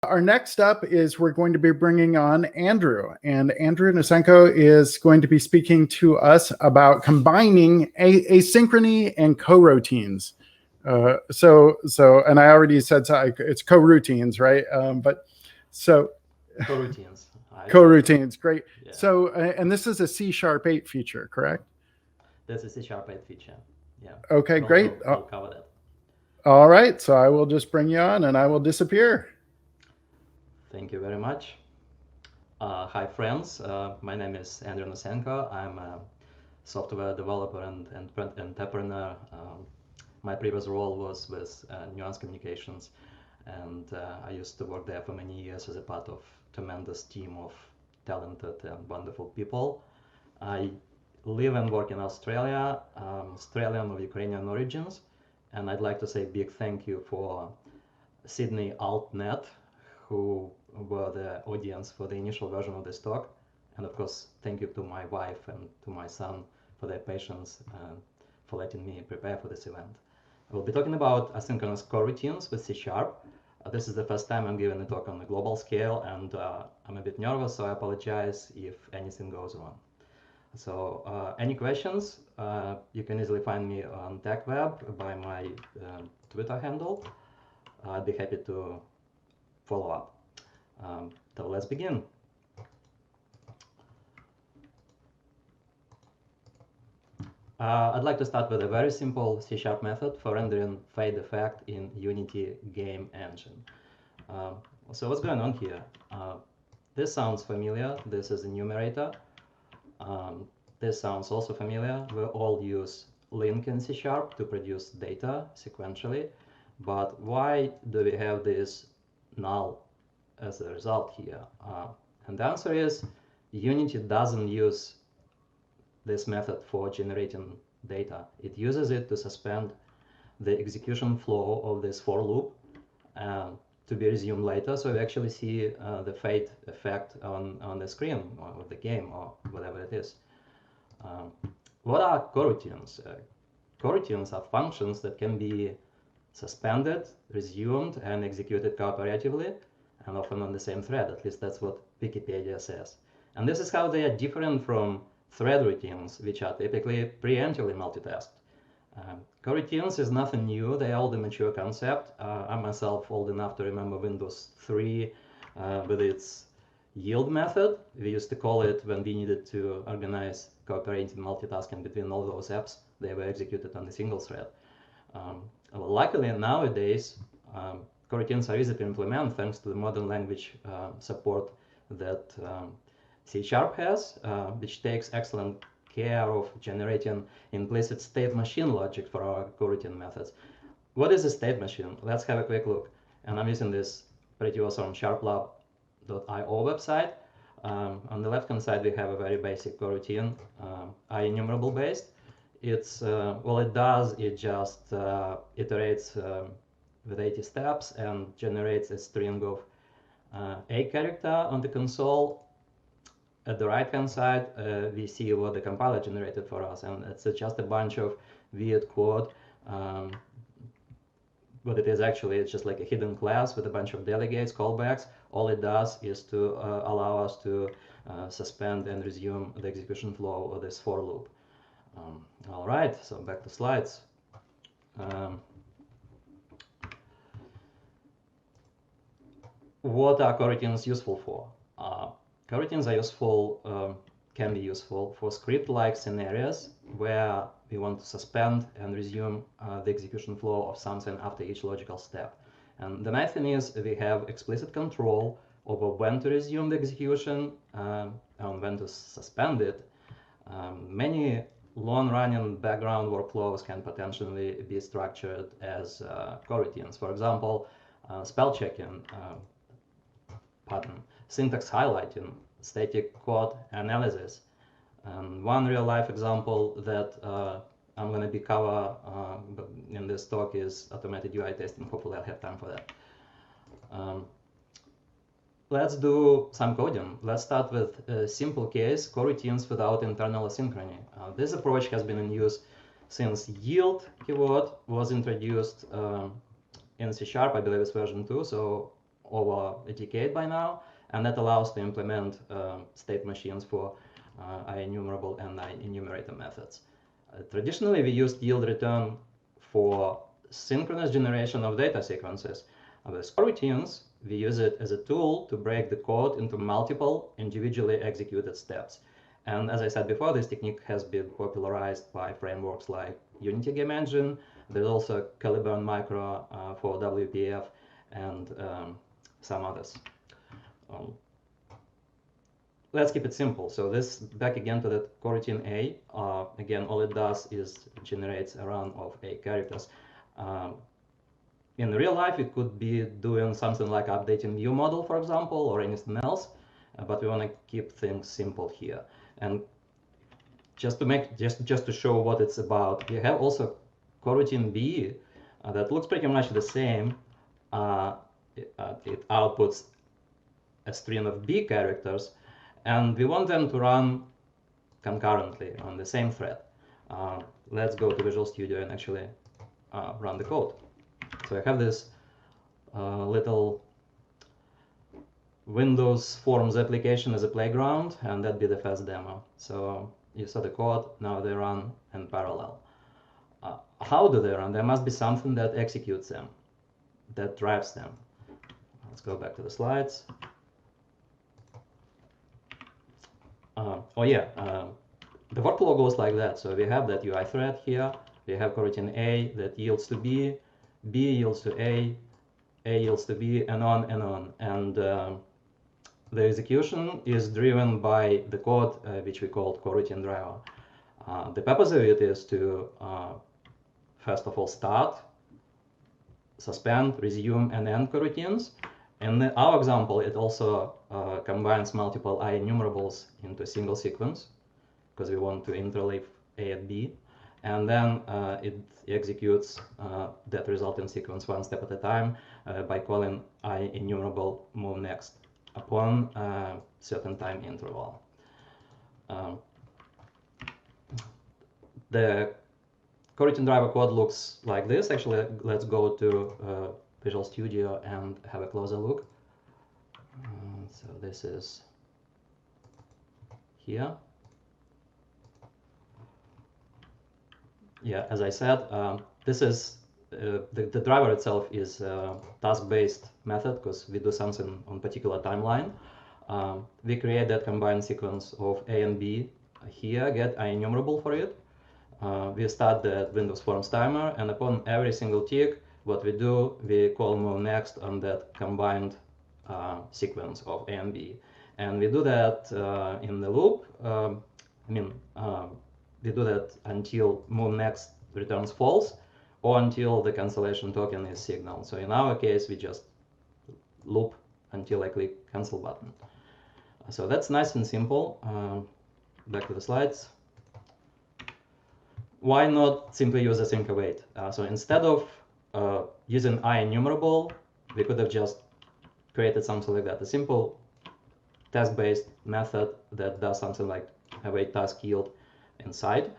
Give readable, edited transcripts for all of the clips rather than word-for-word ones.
Our next up is we're going to be bringing on Andrew, and Andrew Nasenko is going to be speaking to us about combining asynchrony and coroutines. And I already said it's coroutines, right? Coroutines. Coroutines, great. Yeah. So, and this is a C#8 feature, correct? That's a C#8 feature. Yeah. Okay, great. We'll cover that. All right, so I will just bring you on and I will disappear. Thank you very much. Hi, friends. My name is Andrew Nasenko. I'm a software developer and entrepreneur. My previous role was with Nuance Communications, and I used to work there for many years as a part of a tremendous team of talented and wonderful people. I live and work in Australia, Australian of Ukrainian origins, and I'd like to say a big thank you for Sydney AltNet, who were the audience for the initial version of this talk. And of course, thank you to my wife and to my son for their patience and for letting me prepare for this event. We'll be talking about asynchronous coroutines with C#. This is the first time I'm giving a talk on a global scale, and I'm a bit nervous, so I apologize if anything goes wrong. So any questions, you can easily find me on TechWeb by my Twitter handle. I'd be happy to follow up. So let's begin. I'd like to start with a very simple C# method for rendering fade effect in Unity game engine. So what's going on here? This sounds familiar. This is a numerator. This sounds also familiar. We all use link in C# to produce data sequentially. But why do we have this null as a result here? And the answer is Unity doesn't use this method for generating data. It uses it to suspend the execution flow of this for loop to be resumed later. So we actually see the fade effect on the screen of the game or whatever it is. What are coroutines? Coroutines are functions that can be suspended, resumed, and executed cooperatively, and often on the same thread. At least that's what Wikipedia says. And this is how they are different from thread routines, which are typically preemptively multitasked. Coroutines is nothing new. They are old and mature concept. I'm myself old enough to remember Windows 3 with its yield method. We used to call it when we needed to organize cooperative multitasking between all those apps. They were executed on a single thread. Luckily, nowadays, coroutines are easy to implement thanks to the modern language support that C# has, which takes excellent care of generating implicit state machine logic for our coroutine methods. What is a state machine? Let's have a quick look. And I'm using this pretty awesome sharplab.io website. On the left-hand side, we have a very basic coroutine, IEnumerable based. It's all it does, it just iterates with 80 steps and generates a string of a character on the console. At the right-hand side, we see what the compiler generated for us, and it's just a bunch of weird code. What it is actually, it's just like a hidden class with a bunch of delegates, callbacks. All it does is to allow us to suspend and resume the execution flow of this for loop. All right, so back to slides. What are coroutines useful for? Coroutines are useful, can be useful for script-like scenarios where we want to suspend and resume the execution flow of something after each logical step. And the nice thing is we have explicit control over when to resume the execution and when to suspend it. Many long-running background workflows can potentially be structured as coroutines. For example, spell checking pattern, syntax highlighting, static code analysis. One real-life example that I'm going to be cover in this talk is automated UI testing. Hopefully I'll have time for that. Let's do some coding. Let's start with a simple case, coroutines without internal asynchrony. This approach has been in use since yield keyword was introduced in C#, I believe it's version 2, so over a decade by now, and that allows to implement state machines for IEnumerable and IEnumerator methods. Traditionally, we used yield return for synchronous generation of data sequences. With coroutines, we use it as a tool to break the code into multiple individually executed steps. And as I said before, this technique has been popularized by frameworks like Unity Game Engine. There's also Caliburn Micro for WPF and some others. Let's keep it simple. So this, back again to that coroutine A. Again, all it does is generates a run of A characters. In real life, it could be doing something like updating view model, for example, or anything else. But we want to keep things simple here. And just to show what it's about, we have also coroutine B that looks pretty much the same. It outputs a string of B characters, and we want them to run concurrently on the same thread. Let's go to Visual Studio and actually run the code. So I have this little Windows Forms application as a playground, and that'd be the first demo. So you saw the code, now they run in parallel. How do they run? There must be something that executes them, that drives them. Let's go back to the slides. The workflow goes like that. So we have that UI thread here. We have coroutine A that yields to B, B yields to A yields to B, and on and on. And the execution is driven by the code which we called coroutine driver. The purpose of it is to first of all start, suspend, resume, and end coroutines. In our example, it also combines multiple IEnumerables into a single sequence because we want to interleave A and B. And then it executes that resulting sequence one step at a time by calling IEnumerable move next upon a certain time interval. The coroutine driver code looks like this. Actually, let's go to Visual Studio and have a closer look. So this is here. Yeah, as I said, this is the driver itself is a task-based method because we do something on particular timeline. We create that combined sequence of A and B here, get IEnumerable for it. We start the Windows Forms timer, and upon every single tick, what we do, we call move next on that combined sequence of A and B. And we do that in the loop. We do that until move next returns false, or until the cancellation token is signaled. So in our case, we just loop until I click cancel button. So that's nice and simple. Back to the slides. Why not simply use async await? So instead of using IEnumerable, we could have just created something like that, a simple task-based method that does something like await task yield inside.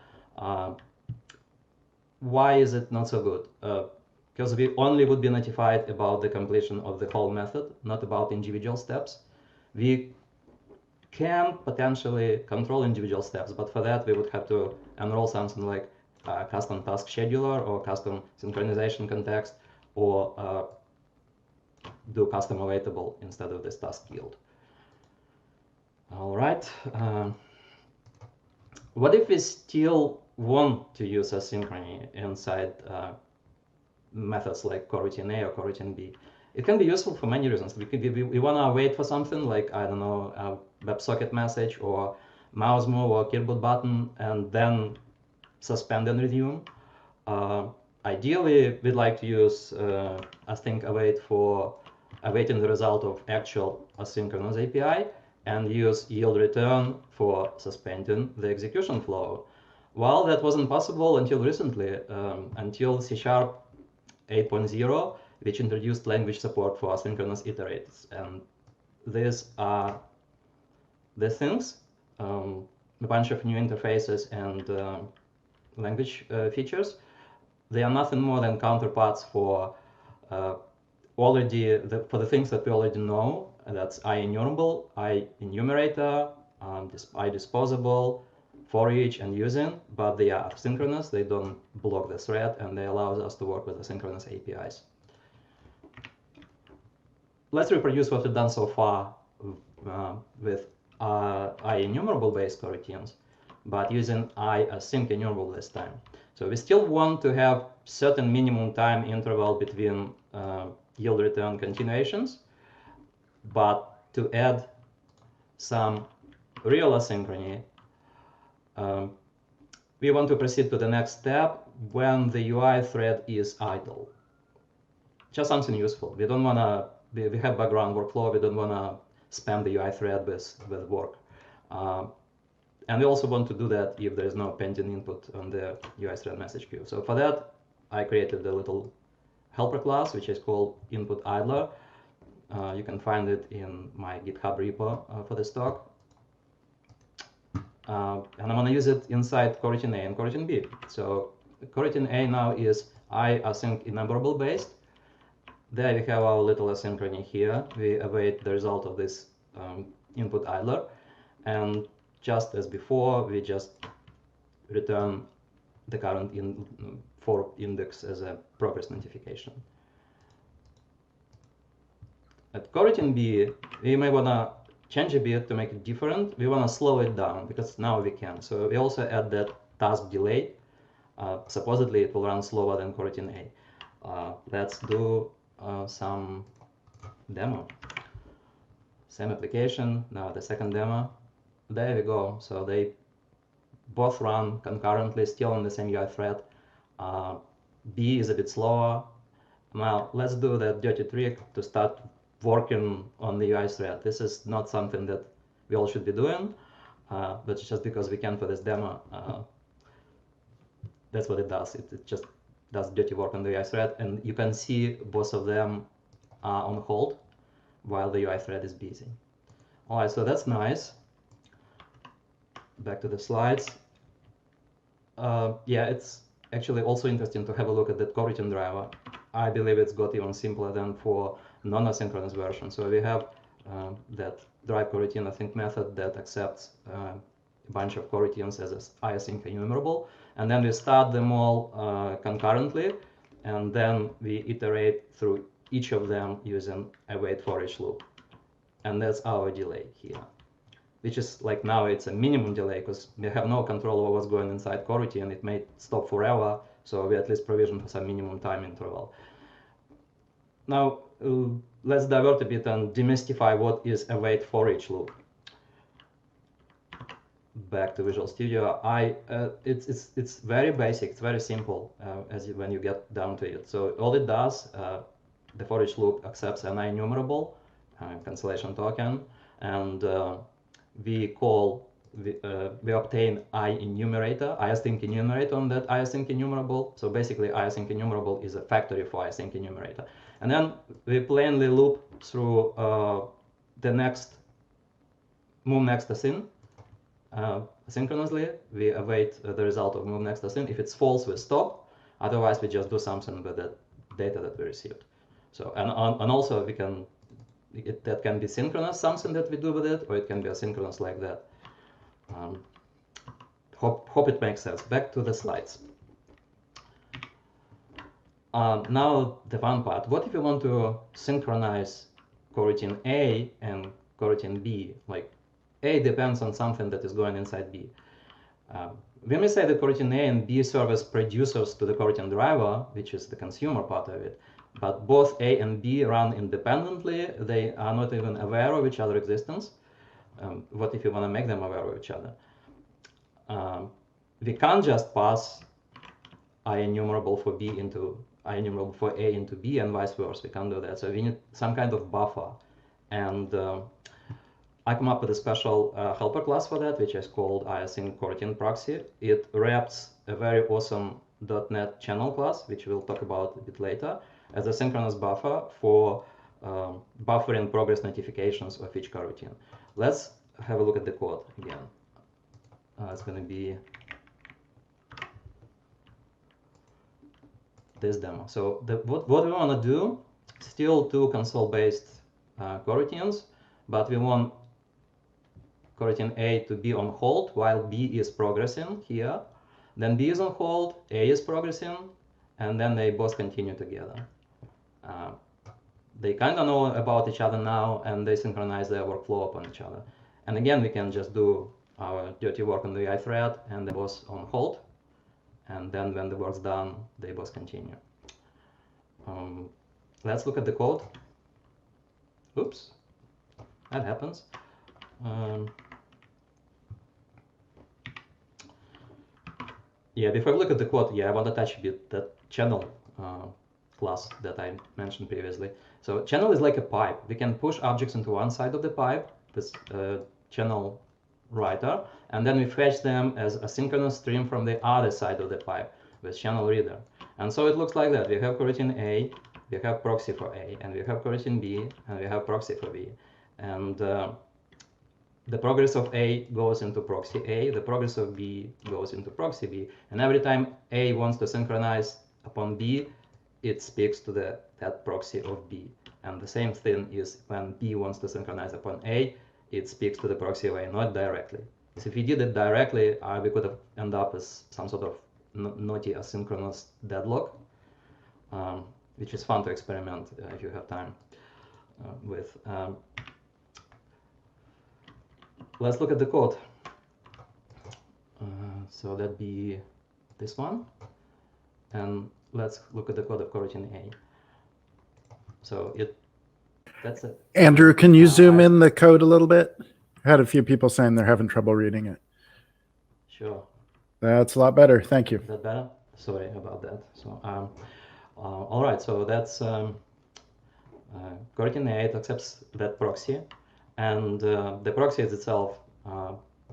Why is it not so good? Because we only would be notified about the completion of the whole method, not about individual steps. We can potentially control individual steps, but for that we would have to enroll something like a custom task scheduler or custom synchronization context, or do custom awaitable instead of this task yield. All right. What if we still want to use asynchrony inside methods like coroutine A or coroutine B? It can be useful for many reasons. We want to wait for something like, I don't know, a WebSocket message or mouse move or keyboard button, and then suspend and resume. Ideally, we'd like to use async await for awaiting the result of actual asynchronous API, and use yield return for suspending the execution flow. Well, that wasn't possible until recently, until C# 8.0, which introduced language support for asynchronous iterators. And these are the things, a bunch of new interfaces and language features. They are nothing more than counterparts for already, for the things that we already know, that's IEnumerable, IEnumerator, IDisposable, for each and using, but they are asynchronous, they don't block the thread, and they allow us to work with asynchronous APIs. Let's reproduce what we've done so far with IEnumerable based coroutines, but using IAsyncEnumerable this time. So we still want to have certain minimum time interval between yield return continuations, but to add some real asynchrony, we want to proceed to the next step when the UI thread is idle. Just something useful. We don't want to, we have background workflow, we don't want to spam the UI thread with work. And we also want to do that if there is no pending input on the UI thread message queue. So for that, I created a little helper class, which is called input idler. You can find it in my GitHub repo for this talk. And I'm going to use it inside coroutine A and coroutine B. So coroutine A now is IAsyncEnumerable based. There we have our little asynchrony here. We await the result of this input idler. And just as before, we just return the current for index as a progress notification. At coroutine B, we may want to change a bit to make it different. We want to slow it down because now we can. So we also add that task delay. Supposedly it will run slower than coroutine A. Let's do some demo. Same application, now the second demo. There we go. So they both run concurrently, still on the same UI thread. B is a bit slower. Now let's do that dirty trick to start working on the UI thread. This is not something that we all should be doing, but just because we can for this demo, that's what it does. It just does dirty work on the UI thread, and you can see both of them are on hold while the UI thread is busy. All right, so that's nice. Back to the slides. Yeah, it's actually also interesting to have a look at that coroutine driver. I believe it's got even simpler than for non-asynchronous version. So we have that drive coroutine async method that accepts a bunch of coroutines as IAsyncEnumerable, and then we start them all concurrently, and then we iterate through each of them using a wait for each loop, and that's our delay here, which is like now it's a minimum delay because we have no control over what's going inside coroutine. It may stop forever, so we at least provision for some minimum time interval. Now let's divert a bit and demystify what is a wait for each loop. Back to Visual Studio. It's very basic. It's very simple when you get down to it. So all it does, the for each loop accepts an IEnumerable cancellation token, and we obtain IAsyncEnumerator on that IAsyncEnumerable. So basically, IAsyncEnumerable is a factory for IAsyncEnumerator. And then we plainly loop through the next move next async. Synchronously, we await the result of move next async. If it's false, we stop. Otherwise, we just do something with the data that we received. So and also we can that can be synchronous, something that we do with it, or it can be asynchronous like that. Hope it makes sense. Back to the slides. Now the fun part. What if you want to synchronize coroutine A and coroutine B? Like A depends on something that is going inside B. We may say that coroutine A and B serve as producers to the coroutine driver, which is the consumer part of it. But both A and B run independently. They are not even aware of each other's existence. What if you want to make them aware of each other? We can't just pass IEnumerable for B into IEnumerable for A into B and vice versa. We can't do that. So we need some kind of buffer. And I come up with a special helper class for that, which is called IAsync Coroutine Proxy. It wraps a very awesome .NET channel class, which we'll talk about a bit later, as a synchronous buffer for buffering progress notifications of each coroutine. Let's have a look at the code again. It's going to be this demo. So what we want to do still two console-based coroutines, but we want coroutine A to be on hold while B is progressing here. Then B is on hold, A is progressing, and then they both continue together. They kind of know about each other now, and they synchronize their workflow upon each other. And again, we can just do our dirty work on the UI thread, and they both on hold. And then when the work's done, they both continue. Let's look at the code. Oops, that happens. Yeah, before we look at the code, I want to touch a bit that channel class that I mentioned previously. So channel is like a pipe. We can push objects into one side of the pipe with channel writer, and then we fetch them as a synchronous stream from the other side of the pipe with channel reader. And so it looks like that. We have coroutine A, we have proxy for A, and we have coroutine B, and we have proxy for B. And the progress of A goes into proxy A, the progress of B goes into proxy B, and every time A wants to synchronize upon B, it speaks to that proxy of B. And the same thing is when B wants to synchronize upon A, it speaks to the proxy of A, not directly. Because if we did it directly, we could have ended up as some sort of naughty asynchronous deadlock, which is fun to experiment if you have time with. Let's look at the code. So that'd be this one. And let's look at the code of coroutine A. So that's it. Andrew, can you zoom in the code a little bit? I had a few people saying they're having trouble reading it. Sure. That's a lot better. Thank you. Is that better? Sorry about that. So, all right. So that's coroutine A. It accepts that proxy, and the proxy is itself.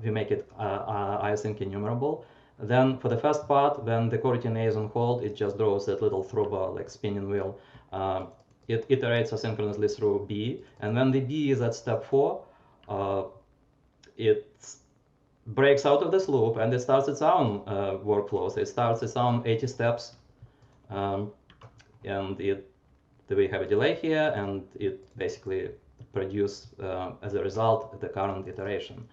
We make it IEnumerable. Then for the first part, when the coroutine A is on hold, it just draws that little throwbar, like spinning wheel. It iterates asynchronously through B, and when the B is at step 4, it breaks out of this loop and it starts its own workflows. It starts its own 80 steps, and we have a delay here, and it basically produces as a result the current iteration.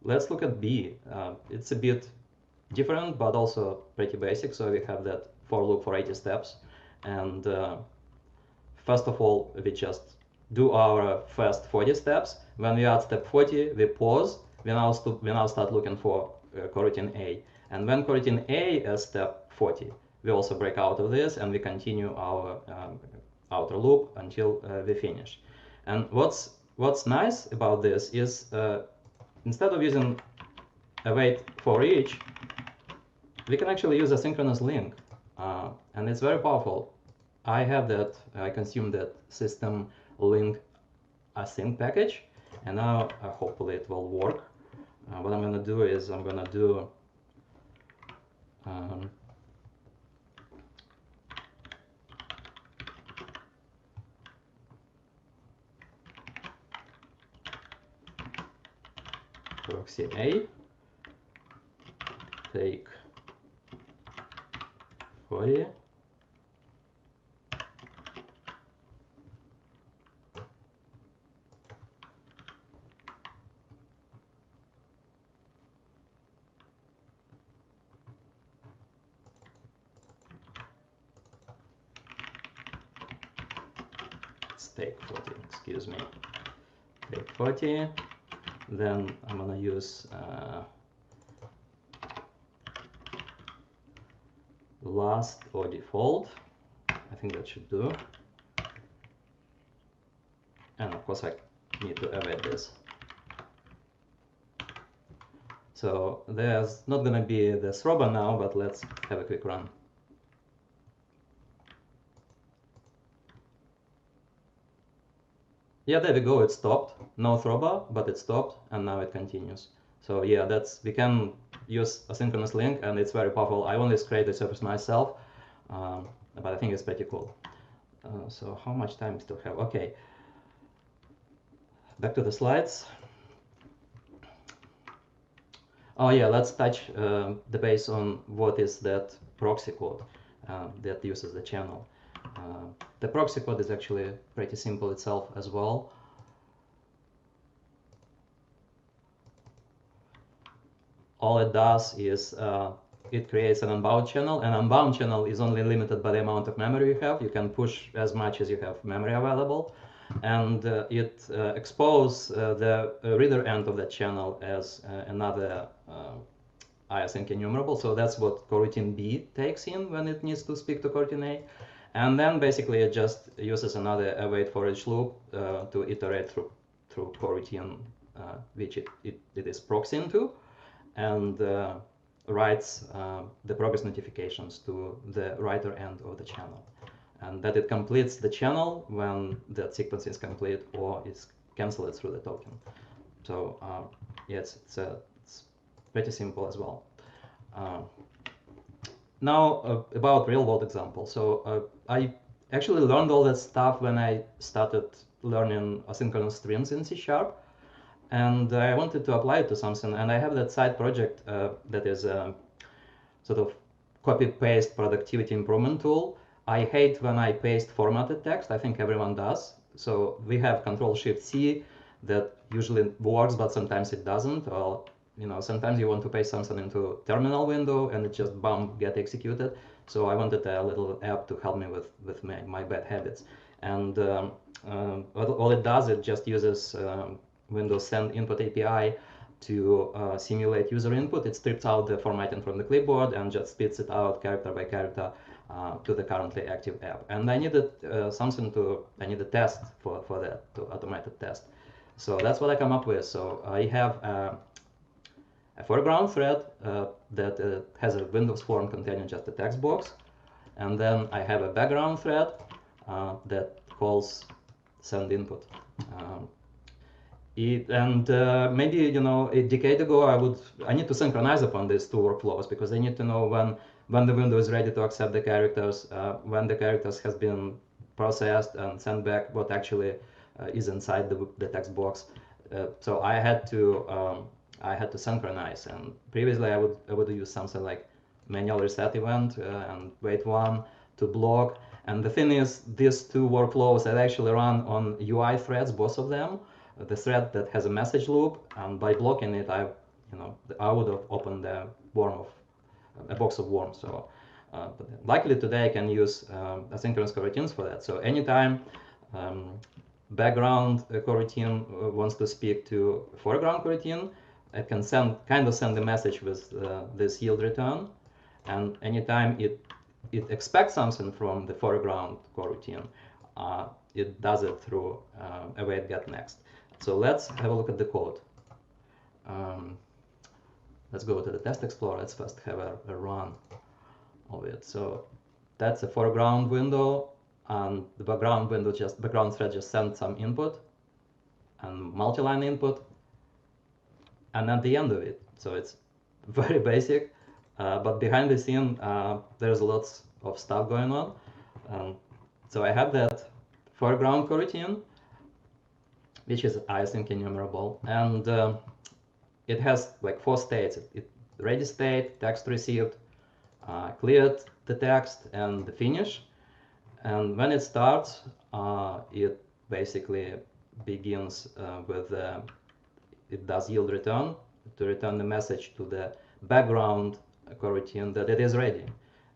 Let's look at B. It's a bit different, but also pretty basic. So we have that for loop for 80 steps, and first of all, we just do our first 40 steps. When we add step 40, we pause. We now start looking for coroutine A. And when coroutine A is step 40, we also break out of this and we continue our outer loop until we finish. And what's nice about this is instead of using a wait for each, we can actually use a synchronous link. And it's very powerful. I consume that system link async package, and now hopefully it will work. What I'm going to do is I'm going to do proxy A, take 40, take 40, excuse me, take 40, then I'm gonna use last or default. I think that should do, and of course I need to evade this. So there's not gonna be the throwbar now, but let's have a quick run. Yeah, there we go, it stopped. No throwbar, but it stopped, and now it continues. So yeah, we can use asynchronous link, and it's very powerful. I only created the service myself, but I think it's pretty cool. So how much time we still have? Okay, back to the slides. Oh yeah, let's touch the base on what is that proxy code that uses the channel. The proxy code is actually pretty simple itself as well. All it does is it creates an unbound channel. An unbound channel is only limited by the amount of memory you have. You can push as much as you have memory available. And it exposes the reader end of that channel as another IEnumerable. So that's what coroutine B takes in when it needs to speak to coroutine A. And then basically it just uses another await for each loop to iterate through coroutine which it is proxying to, and writes the progress notifications to the writer end of the channel, and that it completes the channel when that sequence is complete or is cancelled through the token. So yes, it's pretty simple as well. Now about real-world example. So I actually learned all that stuff when I started learning asynchronous strings in C#, and I wanted to apply it to something. And I have that side project that is a sort of copy-paste productivity improvement tool. I hate when I paste formatted text. I think everyone does. So we have Control-Shift-C that usually works, but sometimes it doesn't. Or sometimes you want to paste something into terminal window and it just get executed. So I wanted a little app to help me with my bad habits. And all it does, it just uses Windows Send Input API to simulate user input. It strips out the formatting from the clipboard and just spits it out character by character to the currently active app. And I needed I need a test for that, to automated test. So that's what I come up with. So I have a foreground thread that has a Windows form containing just a text box. And then I have a background thread that calls send input. Maybe a decade ago I need to synchronize upon these two workflows, because I need to know when the window is ready to accept the characters, when the characters has been processed and sent back what actually is inside the text box. So I had to synchronize, and previously I would use something like manual reset event and wait one to block. And the thing is, these two workflows that actually run on UI threads, both of them. The thread that has a message loop, and by blocking it, I would have opened a box of worms. So, but luckily today I can use asynchronous coroutines for that. So anytime background coroutine wants to speak to foreground coroutine, I can send the message with this yield return, and anytime it expects something from the foreground coroutine, it does it through await get next. So let's have a look at the code. Let's go to the test explorer. Let's first have a run of it. So that's a foreground window, and the background thread just sends some input and multi-line input, and at the end of it. So it's very basic, but behind the scene there's lots of stuff going on. So I have that foreground coroutine, which is IEnumerable, and it has like 4 states. Ready state, text received, cleared the text, and the finish. And when it starts, it basically begins with it does yield return to return the message to the background coroutine that it is ready.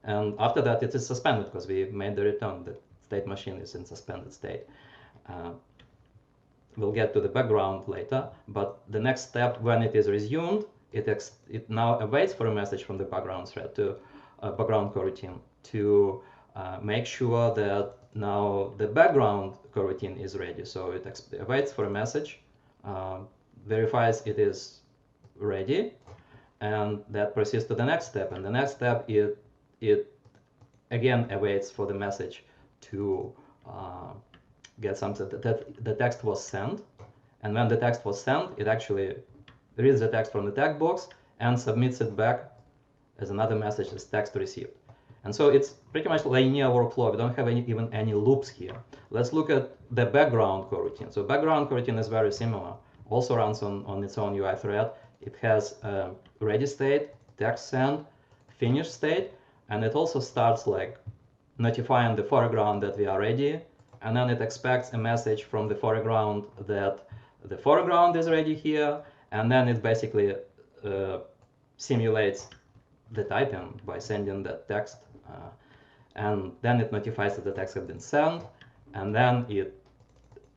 And after that, it is suspended because we made the return. The state machine is in suspended state. We'll get to the background later, but the next step, when it is resumed, it now awaits for a message from the background thread to background coroutine to make sure that now the background coroutine is ready. So it awaits for a message, verifies it is ready, and that proceeds to the next step. And the next step, it again awaits for the message to get something that the text was sent, and when the text was sent, it actually reads the text from the text box and submits it back as another message as text received. And so it's pretty much linear workflow. We don't have even any loops here. Let's look at the background coroutine. So background coroutine is very similar. Also runs on its own UI thread. It has ready state, text send, finish state, and it also starts like notifying the foreground that we are ready, and then it expects a message from the foreground that the foreground is ready here, and then it basically simulates the typing by sending that text, and then it notifies that the text has been sent, and then it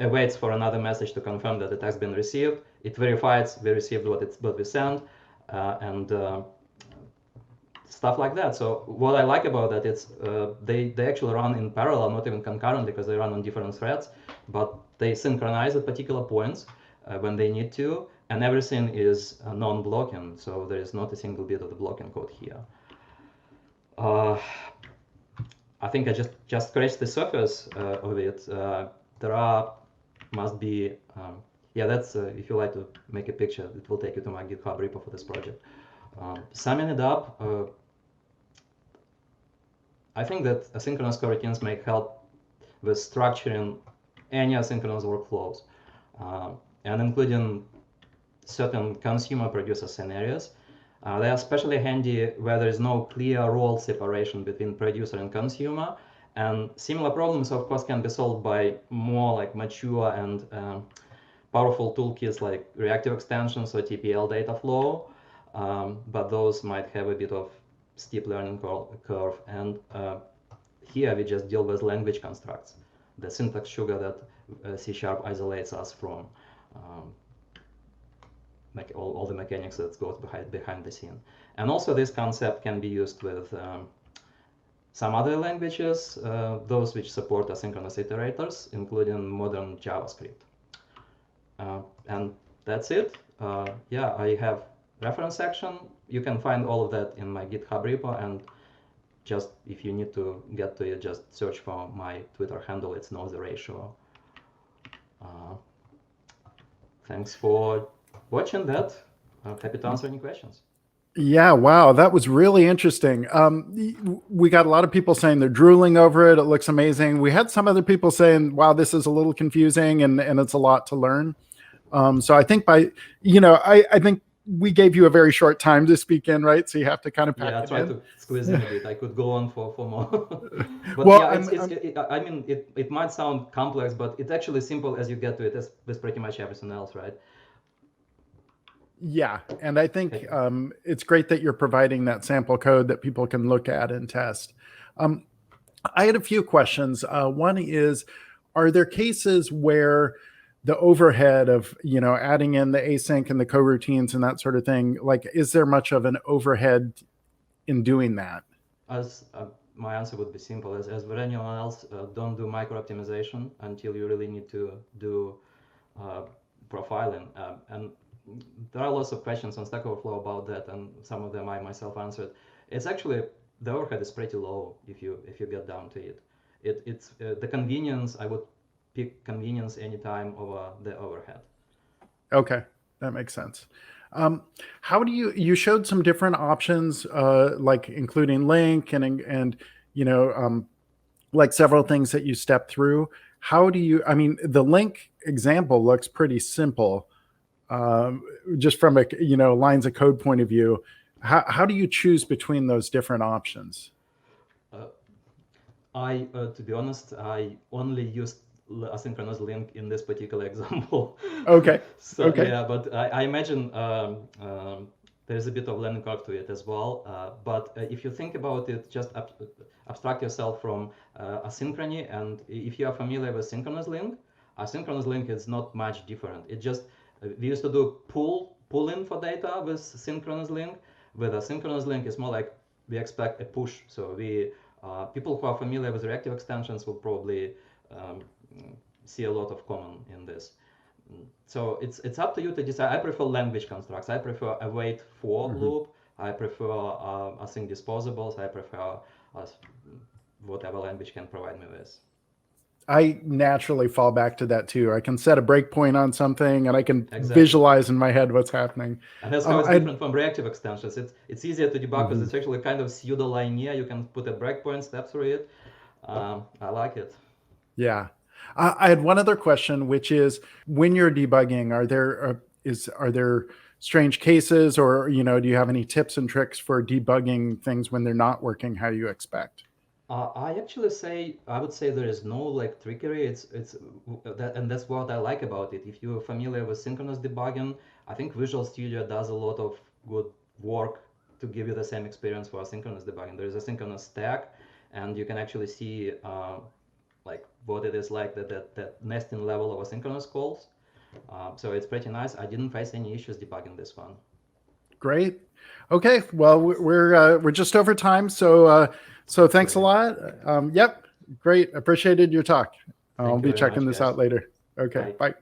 awaits for another message to confirm that the text has been received. It verifies we received what we sent, and stuff like that. So what I like about that, it's they actually run in parallel, not even concurrently, because they run on different threads, but they synchronize at particular points when they need to, and everything is non-blocking, so there is not a single bit of the blocking code here. I think I just scratched the surface of it. There must be, yeah, that's, if you like to make a picture, it will take you to my GitHub repo for this project. Summing it up, I think that asynchronous coroutines may help with structuring any asynchronous workflows, and including certain consumer-producer scenarios. They are especially handy where there is no clear role separation between producer and consumer. And similar problems, of course, can be solved by more like mature and powerful toolkits like reactive extensions or TPL data flow. But those might have a bit of steep learning curve. And here we just deal with language constructs, the syntax sugar that C# isolates us from all the mechanics that goes behind the scene. And also this concept can be used with some other languages, those which support asynchronous iterators, including modern JavaScript. And that's it. Yeah, I have reference section. You can find all of that in my GitHub repo, and just if you need to get to it, just search for my Twitter handle. It's know the ratio. Thanks for watching that. I'm happy to answer any questions. Yeah, wow, that was really interesting. We got a lot of people saying they're drooling over it. It looks amazing. We had some other people saying, wow, this is a little confusing and it's a lot to learn. So I think I think we gave you a very short time to speak in, right? So you have to kind of pack it in. Yeah, I tried to squeeze in a bit. I could go on for more. But well, yeah, I mean, it might sound complex, but it's actually simple as you get to it with pretty much everything else, right? Yeah, and I think it's great that you're providing that sample code that people can look at and test. I had a few questions. One is, are there cases where the overhead of adding in the async and the coroutines and that sort of thing, like, is there much of an overhead in doing that? As my answer would be simple, as with anyone else, don't do micro optimization until you really need to do profiling. And there are lots of questions on Stack Overflow about that, and some of them I myself answered. It's actually, the overhead is pretty low if you get down to it. It's the convenience. I would pick convenience anytime over the overhead. Okay, that makes sense. How do you showed some different options, like including link and like several things that you step through. How do you? I mean, the link example looks pretty simple. Just from a lines of code point of view, how do you choose between those different options? To be honest, I only used asynchronous link in this particular example. Okay. So okay. yeah, but I imagine there's a bit of learning curve to it as well. But if you think about it, just abstract yourself from asynchrony, and if you are familiar with synchronous link, asynchronous link is not much different. It just we used to do pull in for data with synchronous link. With asynchronous link, it's more like we expect a push. So we people who are familiar with reactive extensions will probably see a lot of common in this. So it's up to you to decide. I prefer language constructs. I prefer a wait for loop. I prefer async disposables. I prefer whatever language can provide me with. I naturally fall back to that too. I can set a breakpoint on something and I can visualize in my head what's happening. And that's how it's different from reactive extensions. It's easier to debug because it's actually kind of pseudo-linear. You can put a breakpoint, step through it. I like it. Yeah. I had one other question, which is, when you're debugging, are there strange cases, or do you have any tips and tricks for debugging things when they're not working how you expect? I actually I would say there is no like trickery. And that's what I like about it. If you're familiar with synchronous debugging, I think Visual Studio does a lot of good work to give you the same experience for asynchronous debugging. There is a synchronous stack, and you can actually see like what it is like that nesting level of asynchronous calls. So it's pretty nice. I didn't face any issues debugging this one. Great. Okay. Well, we're just over time, so thanks a lot. Yep. Great. Appreciated your talk. I'll Thank you be very checking much, this guys. out later. Okay. Bye. Bye.